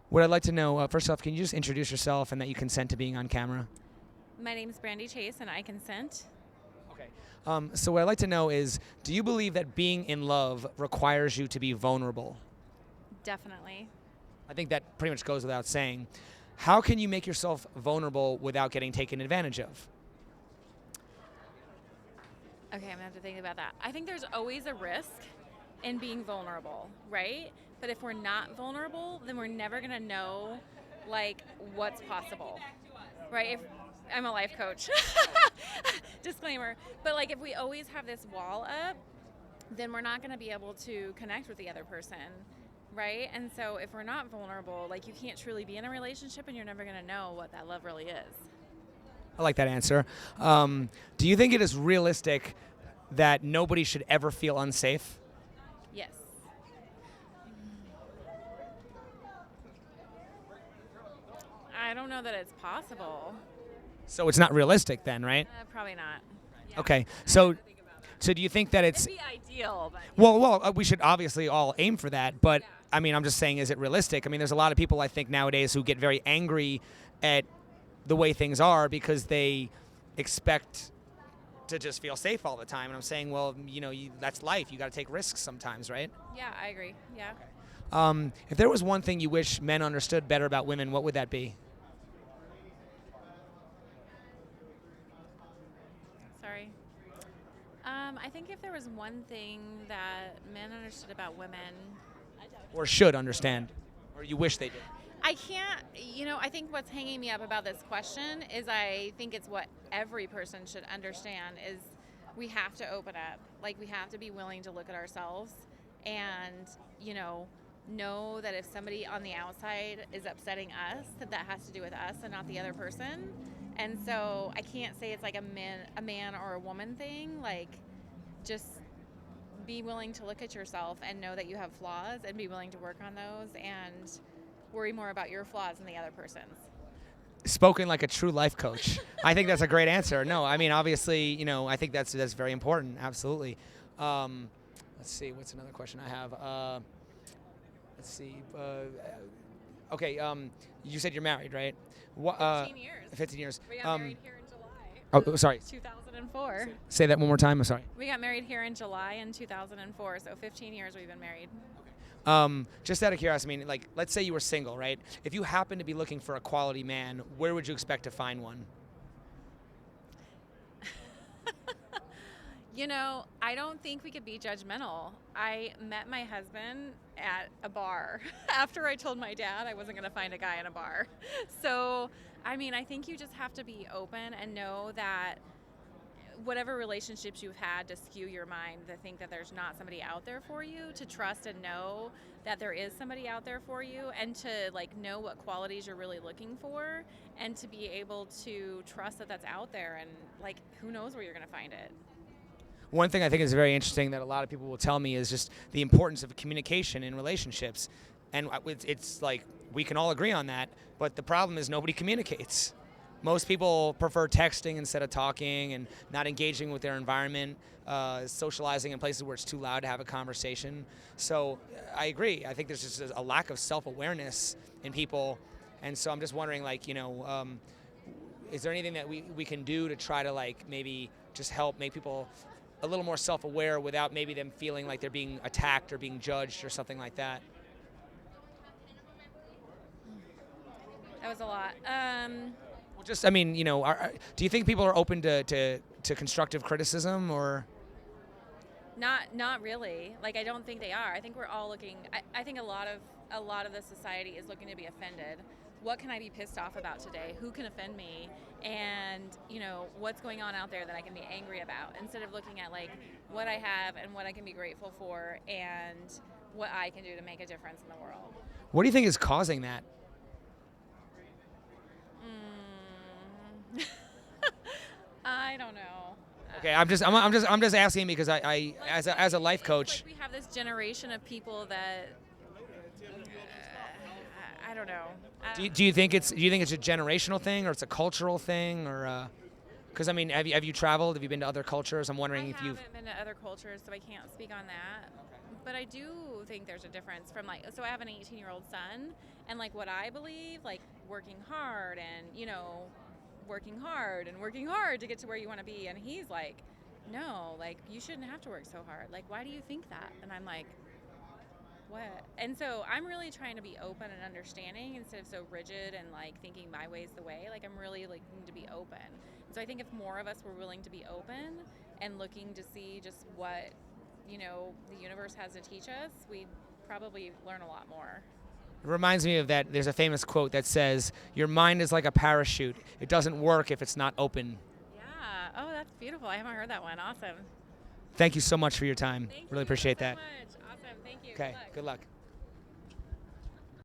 What I'd like to know, first off, can you just introduce yourself and that you consent to being on camera? My name is Brandy Chase, and I consent. Okay. So what I'd like to know is, do you believe that being in love requires you to be vulnerable? Definitely. I think that pretty much goes without saying. How can you make yourself vulnerable without getting taken advantage of? Okay, I'm gonna have to think about that. I think there's always a risk in being vulnerable, right? But if we're not vulnerable, then we're never gonna know like what's possible, right? If I'm a life coach, disclaimer. But like if we always have this wall up, then we're not gonna be able to connect with the other person, right? And so if we're not vulnerable, like you can't truly be in a relationship, and you're never gonna know what that love really is. I like that answer. Do you think it is realistic that nobody should ever feel unsafe? Yes. I don't know that it's possible. So it's not realistic then, right? Probably not. Yeah. Okay. So do you think that it's It'd be ideal, but well, we should obviously all aim for that, but Yeah. I mean, I'm just saying, is it realistic? I mean, there's a lot of people I think nowadays who get very angry at the way things are because they expect to just feel safe all the time. And I'm saying, well, that's life. You got to take risks sometimes, right? yeah, I agree. Yeah. If there was one thing you wish men understood better about women, what would that be? Sorry. I think if there was one thing that men understood about women, Or should understand? Or you wish they did? I can't, I think what's hanging me up about this question is I think it's what every person should understand is we have to open up. Like we have to be willing to look at ourselves and, know that if somebody on the outside is upsetting us, that has to do with us and not the other person. And so I can't say it's like a man or a woman thing. Like just be willing to look at yourself and know that you have flaws and be willing to work on those and worry more about your flaws than the other person's. Spoken like a true life coach. I think that's a great answer. No, I mean, obviously, I think that's very important. Absolutely. Let's see. What's another question I have? Let's see. Okay. You said you're married, right? 15 years. 15 years. We got married here in July. Oh, sorry. 2004. Say that one more time. I'm sorry. We got married here in July in 2004, so 15 years we've been married. Just out of curiosity, I mean, like, let's say you were single, right? If you happen to be looking for a quality man, where would you expect to find one? I don't think we could be judgmental. I met my husband at a bar after I told my dad I wasn't going to find a guy in a bar. So, I mean, I think you just have to be open and know that whatever relationships you've had to skew your mind to think that there's not somebody out there for you, to trust and know that there is somebody out there for you, and to know what qualities you're really looking for, and to be able to trust that that's out there, and who knows where you're going to find it. One thing I think is very interesting that a lot of people will tell me is just the importance of communication in relationships. And it's like we can all agree on that, but the problem is nobody communicates. Most people prefer texting instead of talking and not engaging with their environment, socializing in places where it's too loud to have a conversation. So I agree. I think there's just a lack of self-awareness in people. And so I'm just wondering, is there anything that we can do to try to maybe just help make people a little more self-aware without maybe them feeling like they're being attacked or being judged or something like that? That was a lot. Well, just, I mean, do you think people are open to constructive criticism or? Not really. I don't think they are. I think we're all looking. I think a lot of the society is looking to be offended. What can I be pissed off about today? Who can offend me? And what's going on out there that I can be angry about? Instead of looking at what I have and what I can be grateful for and what I can do to make a difference in the world. What do you think is causing that? I don't know. Okay, I'm just asking because I as a life coach. We have this generation of people that I don't know. Do you think it's a generational thing or it's a cultural thing or? Because I mean, have you traveled? Have you been to other cultures? I'm wondering if you've. I haven't been to other cultures, so I can't speak on that. but I do think there's a difference from like, so I have an 18-year-old son, and like what I believe, like working hard and, you know, working hard and working hard to get to where you want to be. And he's like, no, like you shouldn't have to work so hard. Like, why do you think that? And I'm like, what? And so I'm really trying to be open and understanding instead of so rigid and like thinking my way's the way. Like, I'm really looking to be open. And so I think if more of us were willing to be open and looking to see just what, you know, the universe has to teach us, we'd probably learn a lot more. It reminds me of that. There's a famous quote that says, "Your mind is like a parachute. It doesn't work if it's not open." Yeah. Oh, that's beautiful. I haven't heard that one. Awesome. Thank you so much for your time. Thank Really you appreciate so that. much. Awesome. Thank you. Okay, Good luck. good luck.